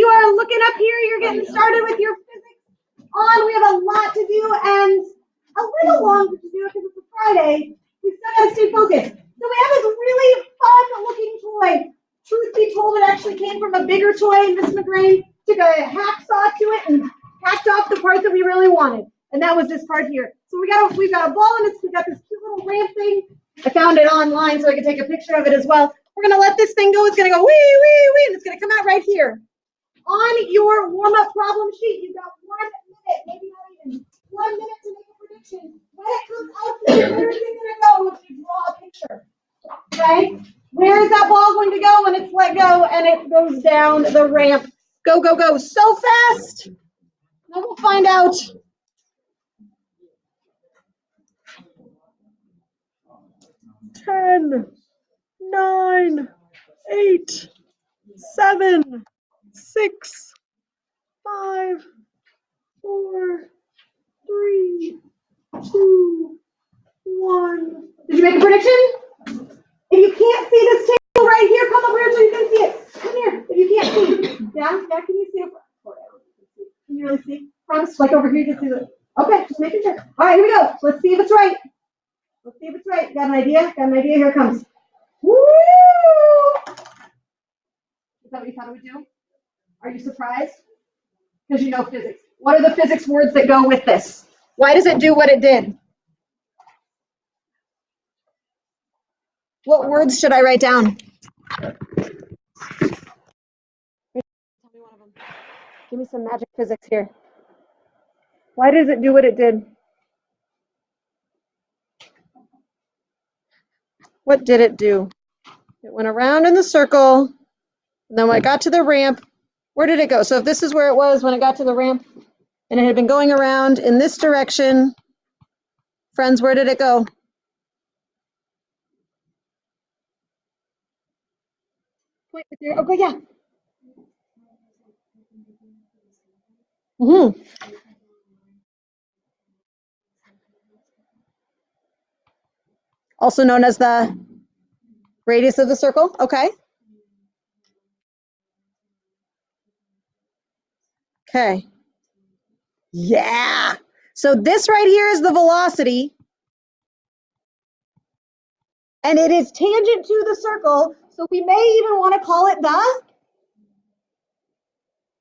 you are looking up here, you're getting started with your physics on. We have a lot to do and a little longer to do because it's a Friday. We still got to stay focused. So we have this really fun looking toy. Truth be told, it actually came from a bigger toy. Miss McGrain took a hacksaw to it and hacked off the part that we really wanted. And that was this part here. So we've got a ball and we got this cute little ramp thing. I found it online so I could take a picture of it as well. We're gonna let this thing go. It's gonna go wee, wee, wee, and it's gonna come out right here. On your warm-up problem sheet, you've got 1 minute, maybe not even 1 minute to make a prediction. When it comes out here, where is it gonna go if you draw a picture? Okay? Where is that ball going to go when it's let go and it goes down the ramp? Go, go, go, so fast. Now we'll find out. Ten, 9, 8, 7, 6, 5, 4, 3, 2, 1. Did you make a prediction? If you can't see this table right here, come over here so you can see it. Come here. If you can't see, yeah, can you see it? Can you really see? Promise, like over here, you can see it. Okay, just making sure. All right, here we go. Let's see if it's right. Let's see if it's right. Got an idea? Got an idea? Here it comes. Woo! Is that what you thought it would do? Are you surprised? Because you know physics. What are the physics words that go with this? Why does it do what it did? What words should I write down? Tell me one of them. Give me some magic physics here. Why does it do what it did? What did it do? It went around in the circle, and then when it got to the ramp, where did it go? So if this is where it was when it got to the ramp, and it had been going around in this direction, friends, where did it go? Point with your, okay, yeah. Also known as the radius of the circle, okay. Okay. Yeah. So this right here is the velocity. And it is tangent to the circle. So we may even want to call it the,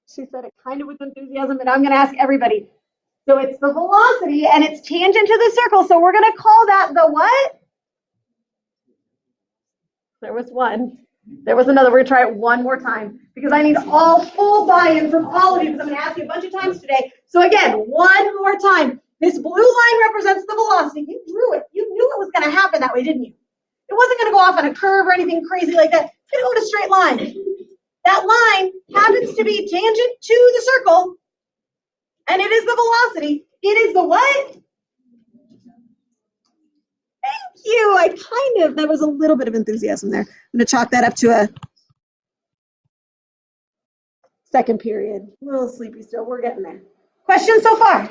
she said it kind of with enthusiasm, but I'm going to ask everybody. So it's the velocity and it's tangent to the circle. So we're going to call that the what? There was one. There was another. We're going to try it one more time because I need all full buy-in from all of you because I'm going to ask you a bunch of times today. So again, one more time. This blue line represents the velocity. You drew it. You knew it was going to happen that way, didn't you? It wasn't going to go off on a curve or anything crazy like that. It's going to go in a straight line. That line happens to be tangent to the circle, and it is the velocity. It is the what? Thank you. That was a little bit of enthusiasm there. I'm going to chalk that up to a second period. A little sleepy still. We're getting there. Questions so far?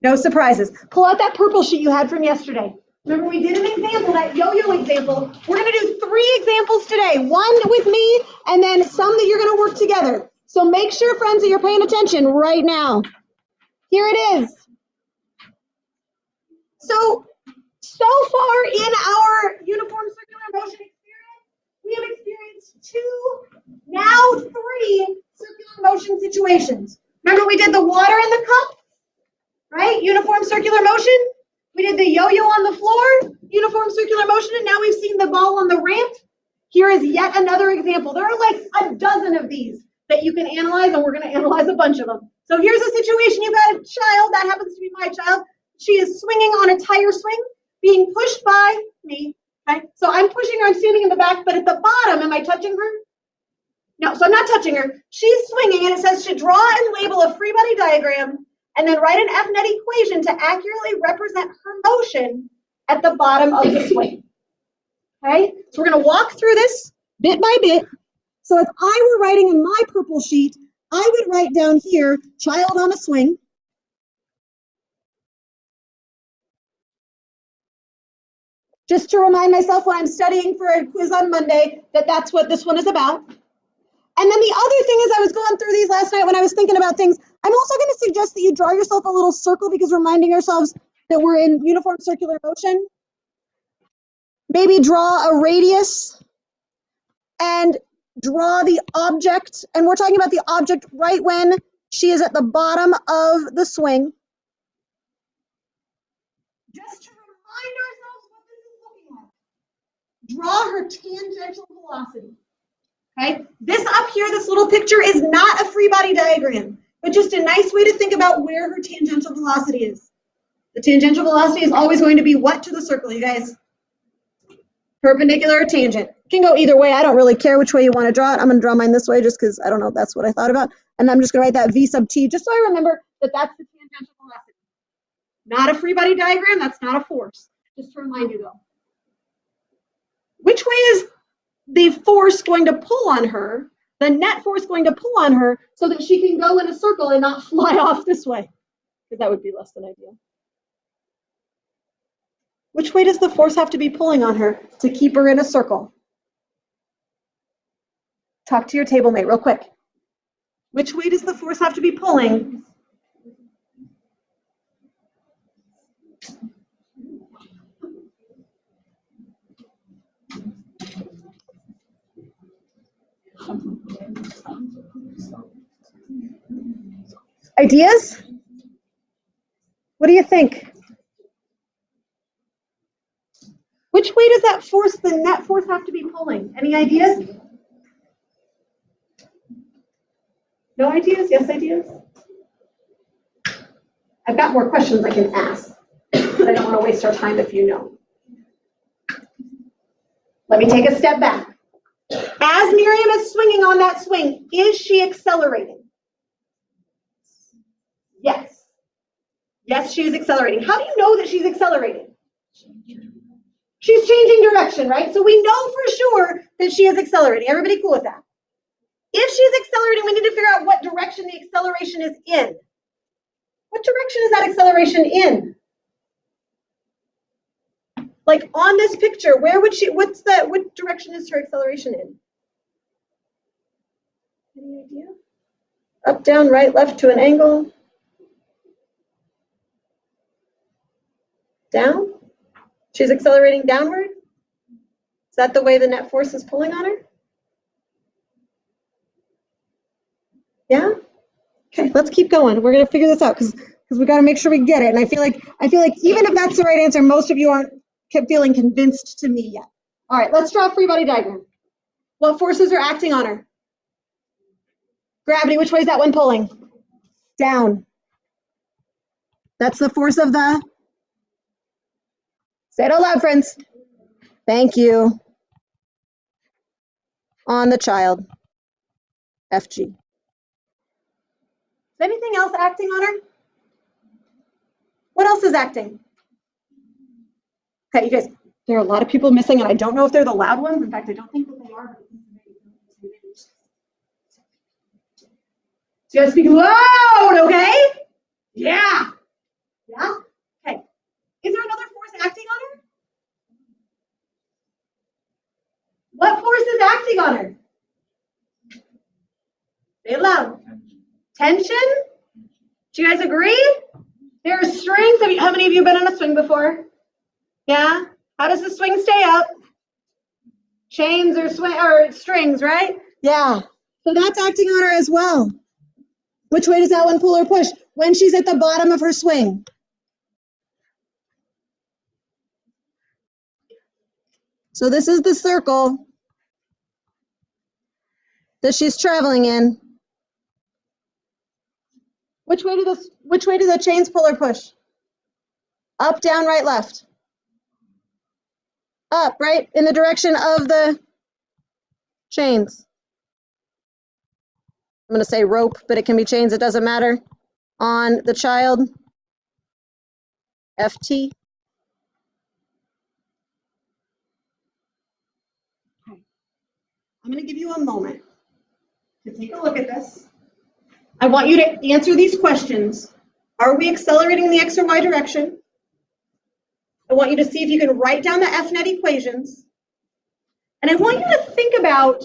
No surprises. Pull out that purple sheet you had from yesterday. Remember, we did an example, that yo-yo example. We're going to do 3 examples today. One with me, and then some that you're going to work together. So make sure, friends, that you're paying attention right now. Here it is. So far in our uniform circular motion experience, we have experienced 2, now 3 circular motion situations. Remember, we did the water in the cup, right? Uniform circular motion. We did the yo-yo on the floor, uniform circular motion, and now we've seen the ball on the ramp. Here is yet another example. There are like a dozen of these that you can analyze, and we're going to analyze a bunch of them. So here's a situation. You've got a child, that happens to be my child. She is swinging on a tire swing, being pushed by me. Okay? So I'm pushing her, I'm standing in the back, but at the bottom, am I touching her? No, so I'm not touching her. She's swinging, and it says to draw and label a Freebody diagram and then write an F-net equation to accurately represent her motion at the bottom of the swing. Okay, so we're going to walk through this bit by bit. So if I were writing in my purple sheet, I would write down here, child on a swing. Just to remind myself when I'm studying for a quiz on Monday that that's what this one is about. And then the other thing is I was going through these last night when I was thinking about things. I'm also going to suggest that you draw yourself a little circle because reminding ourselves that we're in uniform circular motion. Maybe draw a radius and draw the object. And we're talking about the object right when she is at the bottom of the swing. Just to remind ourselves what this is looking like. Draw her tangential velocity. Okay, this up here, this little picture is not a free body diagram, but just a nice way to think about where her tangential velocity is. The tangential velocity is always going to be what to the circle, you guys? Perpendicular or tangent. It can go either way. I don't really care which way you want to draw it. I'm going to draw mine this way just because I don't know, that's what I thought about. And I'm just going to write that V sub t just so I remember that that's the tangential velocity. Not a free body diagram, that's not a force. Just to remind you though. Which way is the force going to pull on her, the net force going to pull on her so that she can go in a circle and not fly off this way? Because that would be less than ideal. Which way does the force have to be pulling on her to keep her in a circle? Talk to your table mate real quick. Which way does the force have to be pulling? Ideas? What do you think? Which way does that force, the net force, have to be pulling? Any ideas? No ideas? Yes ideas? I've got more questions I can ask, but I don't want to waste our time if you know. Let me take a step back. As Miriam is swinging on that swing, is she accelerating? Yes. Yes, she is accelerating. How do you know that she's accelerating? She's changing direction, right? So we know for sure that she is accelerating. Everybody cool with that? If she's accelerating, we need to figure out what direction the acceleration is in. What direction is that acceleration in? Like on this picture, where would she, what direction is her acceleration in? Any idea? Up, down, right, left to an angle? Down? She's accelerating downward? Is that the way the net force is pulling on her? Yeah? Okay, let's keep going. We're gonna figure this out because we gotta make sure we get it. And I feel like even if that's the right answer, most of you aren't feeling convinced to me yet. All right, let's draw a free body diagram. What forces are acting on her? Gravity, which way is that one pulling? Down. That's the force of the, say it out loud, friends. Thank you. On the child, FG. Is anything else acting on her? What else is acting? Okay, you guys, there are a lot of people missing, and I don't know if they're the loud ones. In fact, I don't think that they are. So you gotta speak loud, okay? Yeah. Yeah? Okay. Is there another force acting on her? What force is acting on her? Say it loud. Tension? Do you guys agree? There are strings. How many of you have been on a swing before? Yeah? How does the swing stay up? Chains or strings, right? Yeah. So that's acting on her as well. Which way does that one pull or push? When she's at the bottom of her swing. So this is the circle that she's traveling in. Which way do the chains pull or push? Up, down, right, left. Up, right? In the direction of the chains. I'm going to say rope, but it can be chains. It doesn't matter. On the child, FT. Okay. I'm going to give you a moment to take a look at this. I want you to answer these questions. Are we accelerating in the X or Y direction? I want you to see if you can write down the F net equations. And I want you to think about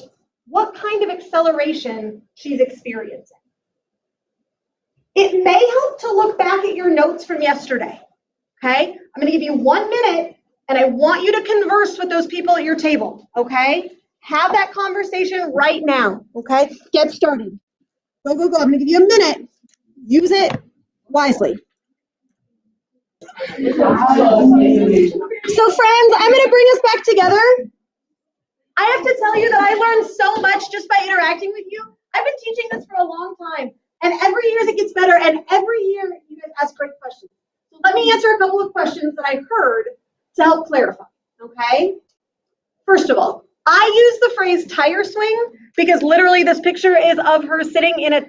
what kind of acceleration she's experiencing. It may help to look back at your notes from yesterday, okay? I'm gonna give you 1 minute and I want you to converse with those people at your table, okay? Have that conversation right now, okay? Get started. Go, go, go. I'm gonna give you a minute. Use it wisely. So friends, I'm gonna bring us back together. I have to tell you that I learned so much just by interacting with you. I've been teaching this for a long time, and every year it gets better, and every year you guys ask great questions. So let me answer a couple of questions that I heard to help clarify, okay? First of all, I use the phrase tire swing because literally this picture is of her sitting in a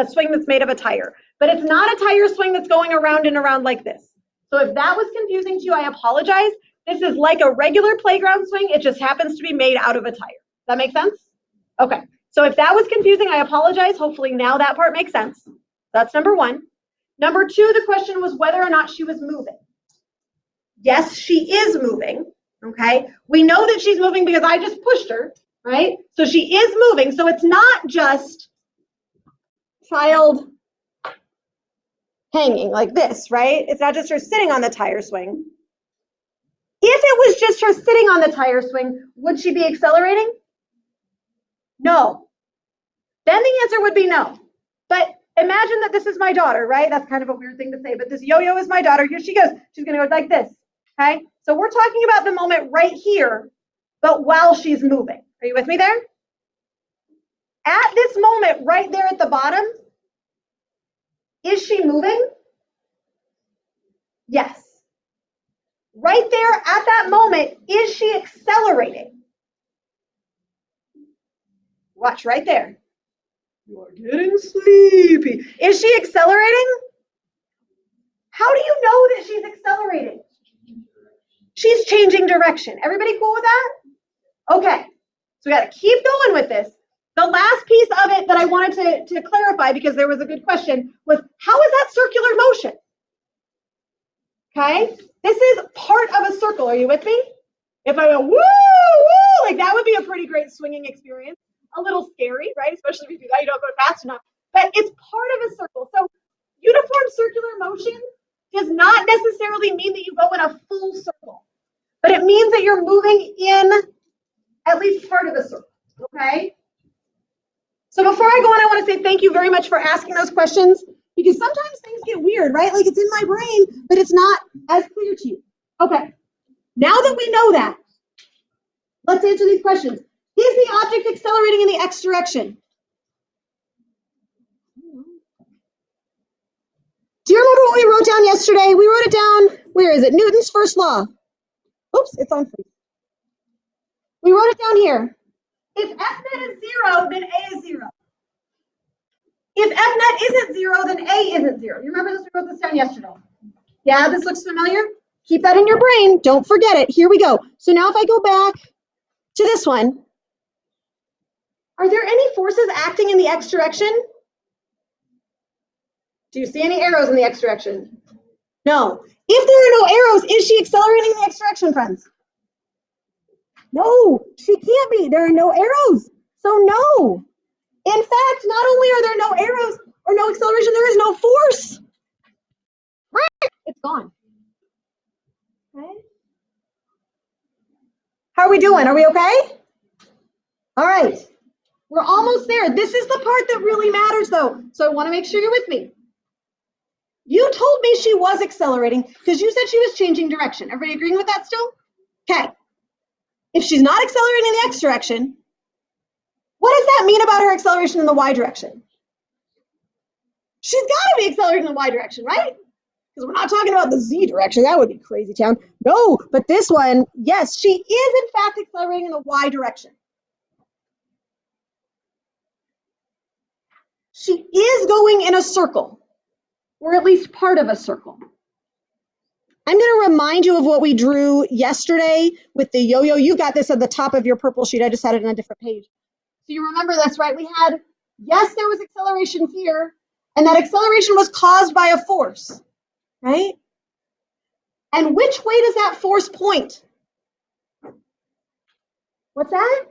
swing that's made of a tire, but it's not a tire swing that's going around and around like this. So if that was confusing to you, I apologize. This is like a regular playground swing. It just happens to be made out of a tire. Does that make sense? Okay. So if that was confusing, I apologize. Hopefully now that part makes sense. That's number one. Number two, the question was whether or not she was moving. Yes, she is moving. Okay. We know that she's moving because I just pushed her, right? So she is moving. So it's not just child hanging like this, right? It's not just her sitting on the tire swing. If it was just her sitting on the tire swing, would she be accelerating? No. Then the answer would be no. But imagine that this is my daughter, right? That's kind of a weird thing to say, but this yo-yo is my daughter. Here she goes. She's going to go like this, okay? So we're talking about the moment right here, but while she's moving. Are you with me there? At this moment right there at the bottom, is she moving? Yes. Right there at that moment, is she accelerating? Watch right there. You are getting sleepy. Is she accelerating? How do you know that she's accelerating? She's changing direction. Everybody cool with that? Okay. So we got to keep going with this. The last piece of it that I wanted to clarify, because there was a good question, was how is that circular motion? Okay. This is part of a circle. Are you with me? If I go, woo, woo, like that would be a pretty great swinging experience. A little scary, right? Especially if you do that, you don't go fast enough. But it's part of a circle. So uniform circular motion does not necessarily mean that you go in a full circle, but it means that you're moving in at least part of the circle, okay? So before I go on, I want to say thank you very much for asking those questions, because sometimes things get weird, right? Like it's in my brain, but it's not as clear to you. Okay, now that we know that, let's answer these questions. Is the object accelerating in the x direction? Do you remember what we wrote down yesterday? We wrote it down, where is it? Newton's first law. Oops, it's on free. We wrote it down here. If F net is 0, then A is 0. If F net isn't 0, then A isn't 0. You remember this? We wrote this down yesterday. Yeah, this looks familiar? Keep that in your brain. Don't forget it. Here we go. So now if I go back to this one, are there any forces acting in the x direction? Do you see any arrows in the x direction? No. If there are no arrows, is she accelerating in the x direction, friends? No, she can't be. There are no arrows. So no. In fact, not only are there no arrows or no acceleration, there is no force. It's gone. Okay. How are we doing? Are we okay? All right. We're almost there. This is the part that really matters, though. So I want to make sure you're with me. You told me she was accelerating because you said she was changing direction. Everybody agreeing with that still? Okay. If she's not accelerating in the x direction, what does that mean about her acceleration in the y direction? She's got to be accelerating in the y direction, right? Because we're not talking about the z direction. That would be crazy town. No, but this one, yes, she is in fact accelerating in the y direction. She is going in a circle, or at least part of a circle. I'm going to remind you of what we drew yesterday with the yo-yo. You got this at the top of your purple sheet. I just had it on a different page. So you remember this, right? We had, yes, there was acceleration here, and that acceleration was caused by a force, right? And which way does that force point? What's that?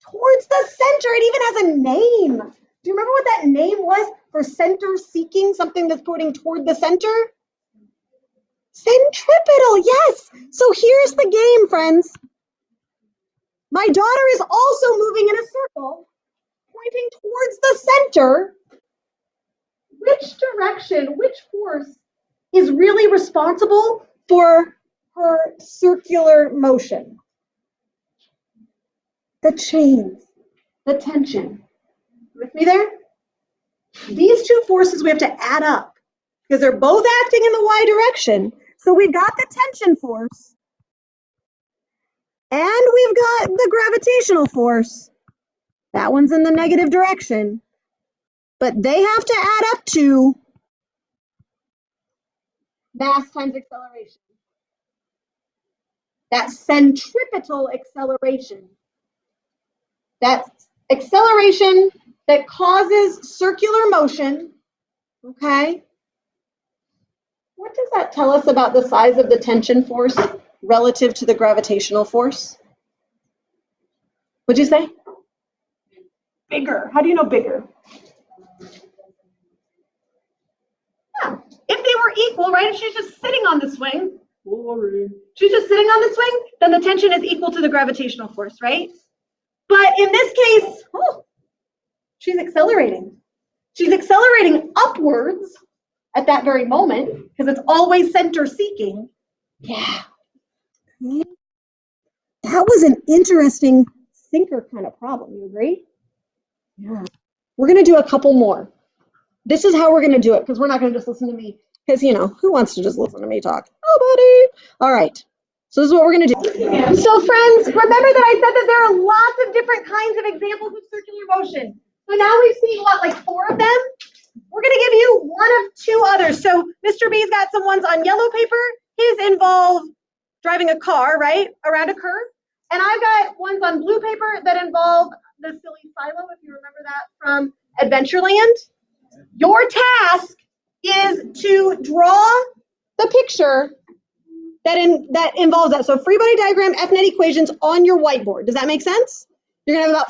towards the center. It even has a name. Do you remember what that name was for center seeking, something that's pointing toward the center? Centripetal, yes. So here's the game, friends. My daughter is also moving in a circle, pointing towards the center. Which direction, which force is really responsible for her circular motion? The chains, the tension. With me there? These two forces we have to add up because they're both acting in the y direction. So we've got the tension force and we've got the gravitational force. That one's in the negative direction. But they have to add up to mass times acceleration. That centripetal acceleration. That acceleration that causes circular motion, okay? What does that tell us about the size of the tension force relative to the gravitational force? What'd you say? Bigger. How do you know bigger? Yeah. If they were equal, right? If she's just sitting on the swing, she's just sitting on the swing, then the tension is equal to the gravitational force, right? But in this case, she's accelerating. She's accelerating upwards at that very moment because it's always center seeking. Yeah. That was an interesting thinker kind of problem. You agree? Yeah. We're going to do a couple more. This is how we're going to do it because we're not going to just listen to me because, you know, who wants to just listen to me talk? Nobody. All right. So this is what we're going to do. So friends, remember that I said that there are lots of different kinds of examples of circular motion. So now we've seen, what, like 4 of them? We're going to give you one of 2 others. So Mr. B's got some ones on yellow paper. His involve driving a car, right, around a curve. And I've got ones on blue paper that involve the silly silo, if you remember that from Adventureland. Your task is to draw the picture that involves that. So Freebody Diagram, F-net equations on your whiteboard. Does that make sense? You're going to have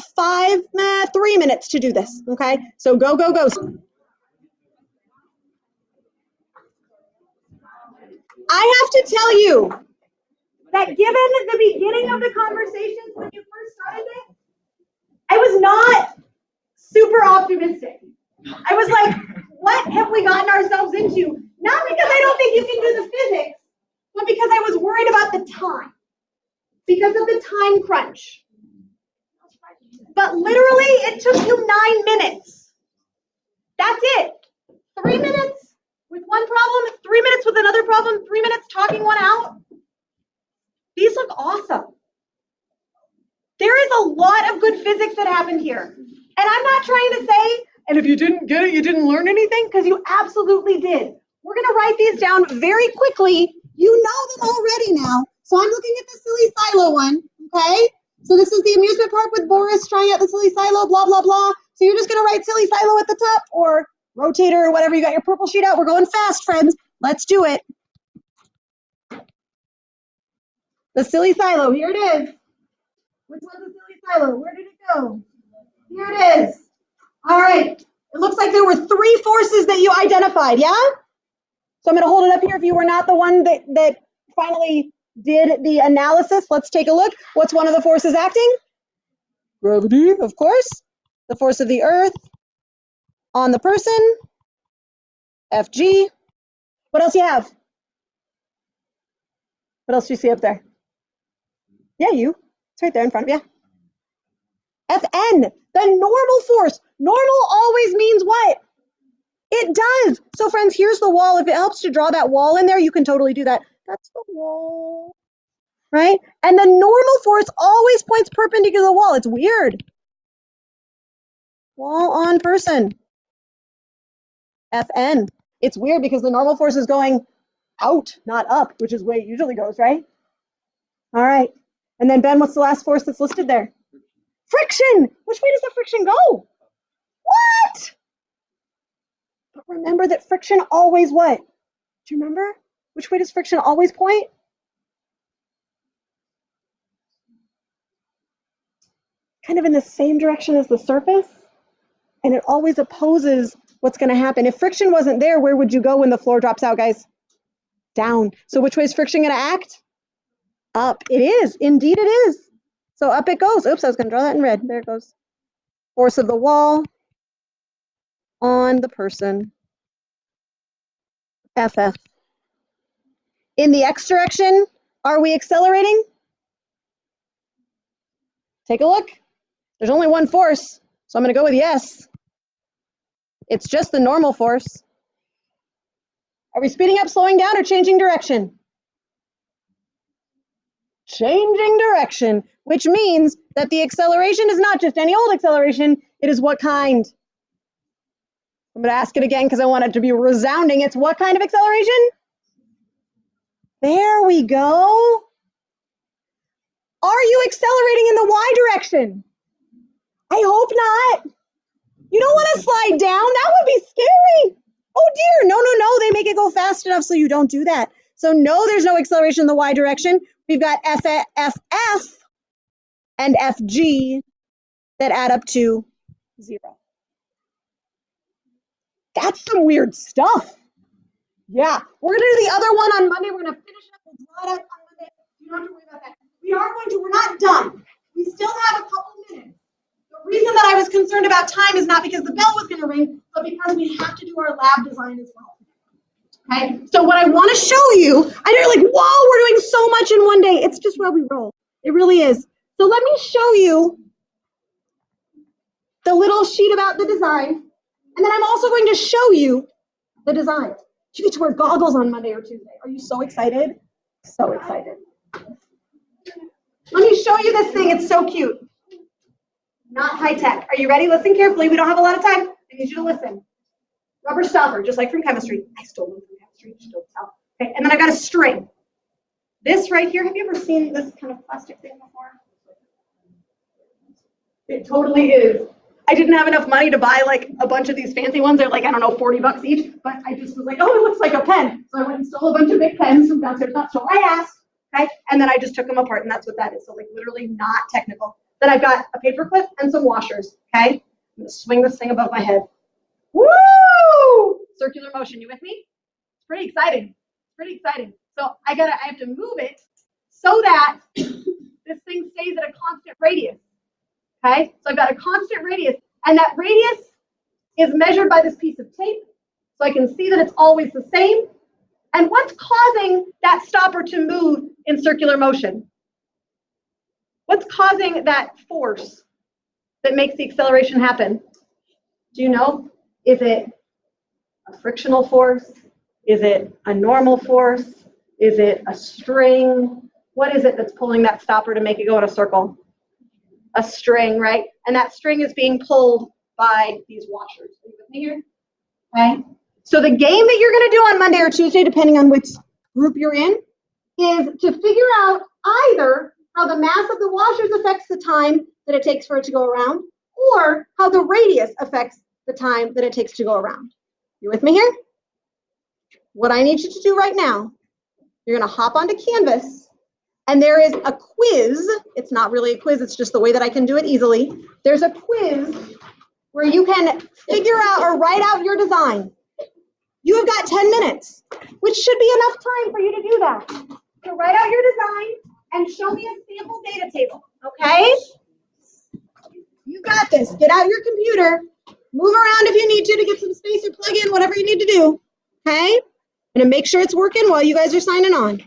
about 3 minutes to do this, okay? So go, go, go. I have to tell you that given the beginning of the conversations when you first started it, I was not super optimistic. I was like, what have we gotten ourselves into? Not because I don't think you can do the physics, but because I was worried about the time, because of the time crunch. But literally, it took you 9 minutes. That's it. 3 minutes with one problem, 3 minutes with another problem, 3 minutes talking one out. These look awesome. There is a lot of good physics that happened here. And I'm not trying to say, and if you didn't get it, you didn't learn anything, because you absolutely did. We're going to write these down very quickly. You know them already now. So I'm looking at the silly silo one, okay? So this is the amusement park with Boris trying out the silly silo, blah, blah, blah. So you're just going to write silly silo at the top, or rotator, or whatever. You got your purple sheet out. We're going fast, friends. Let's do it. The silly silo, here it is. Which one's the silly silo? Where did it go? Here it is. All right. It looks like there were 3 forces that you identified, yeah? So I'm going to hold it up here if you were not the one that finally did the analysis. Let's take a look. What's one of the forces acting? Gravity, of course. The force of the earth on the person. Fg. What else do you have? What else do you see up there? Yeah, you. It's right there in front of you. Fn, the normal force. Normal always means what? It does. So friends, here's the wall. If it helps to draw that wall in there, you can totally do that. That's the wall, right? And the normal force always points perpendicular to the wall. It's weird. Wall on person. Fn. It's weird because the normal force is going out, not up, which is the way it usually goes, right? All right. And then Ben, what's the last force that's listed there? Friction. Which way does the friction go? What? But remember that friction always what? Do you remember? Which way does friction always point? kind of in the same direction as the surface, and it always opposes what's going to happen. If friction wasn't there, where would you go when the floor drops out, guys? Down. So which way is friction going to act? Up. It is. Indeed it is. So up it goes. Oops, I was going to draw that in red. There it goes. Force of the wall on the person. FF. In the X direction, are we accelerating? Take a look. There's only one force, so I'm going to go with yes. It's just the normal force. Are we speeding up, slowing down, or changing direction? Changing direction, which means that the acceleration is not just any old acceleration, it is what kind? I'm going to ask it again because I want it to be resounding. It's what kind of acceleration? There we go. Are you accelerating in the Y direction? I hope not. You don't want to slide down. That would be scary. Oh dear, no. They make it go fast enough so you don't do that. So no, there's no acceleration in the Y direction. We've got FF and FG that add up to 0. That's some weird stuff. Yeah, we're gonna do the other one on Monday. We're gonna finish up. We'll draw it up on Monday. You don't have to worry about that. We're not done. We still have a couple minutes. The reason that I was concerned about time is not because the bell was gonna ring, but because we have to do our lab design as well. Okay, so what I wanna show you, I know you're like, whoa, we're doing so much in one day. It's just where we roll. It really is. So let me show you the little sheet about the design, and then I'm also going to show you the design. You get to wear goggles on Monday or Tuesday. Are you so excited? So excited. Let me show you this thing. It's so cute. Not high tech. Are you ready? Listen carefully. We don't have a lot of time. I need you to listen. Rubber stopper, just like from chemistry. I stole them from chemistry. Just don't tell. Okay, and then I got a string. This right here, have you ever seen this kind of plastic thing before? It totally is. I didn't have enough money to buy like a bunch of these fancy ones. They're like, I don't know, $40 each. But I just was like, oh, it looks like a pen. So I went and stole a bunch of big pens from downstairs. Not so I asked, okay? And then I just took them apart, and that's what that is. So like literally not technical. Then I've got a paper clip and some washers, okay? I'm gonna swing this thing above my head. Woo! Circular motion, you with me? It's pretty exciting. It's pretty exciting. So I have to move it so that this thing stays at a constant radius. Okay, so I've got a constant radius, and that radius is measured by this piece of tape, so I can see that it's always the same. And what's causing that stopper to move in circular motion? What's causing that force that makes the acceleration happen? Do you know? Is it a frictional force? Is it a normal force? Is it a string? What is it that's pulling that stopper to make it go in a circle? A string, right? And that string is being pulled by these washers. Are you with me here? Okay. So the game that you're going to do on Monday or Tuesday, depending on which group you're in, is to figure out either how the mass of the washers affects the time that it takes for it to go around, or how the radius affects the time that it takes to go around. You with me here? What I need you to do right now, you're going to hop onto Canvas. And there is a quiz. It's not really a quiz, it's just the way that I can do it easily. There's a quiz where you can figure out or write out your design. You have got 10 minutes, which should be enough time for you to do that. So write out your design and show me a sample data table, okay? You got this. Get out your computer. Move around if you need to get some space or plug in, whatever you need to do, okay? I'm gonna make sure it's working while you guys are signing on.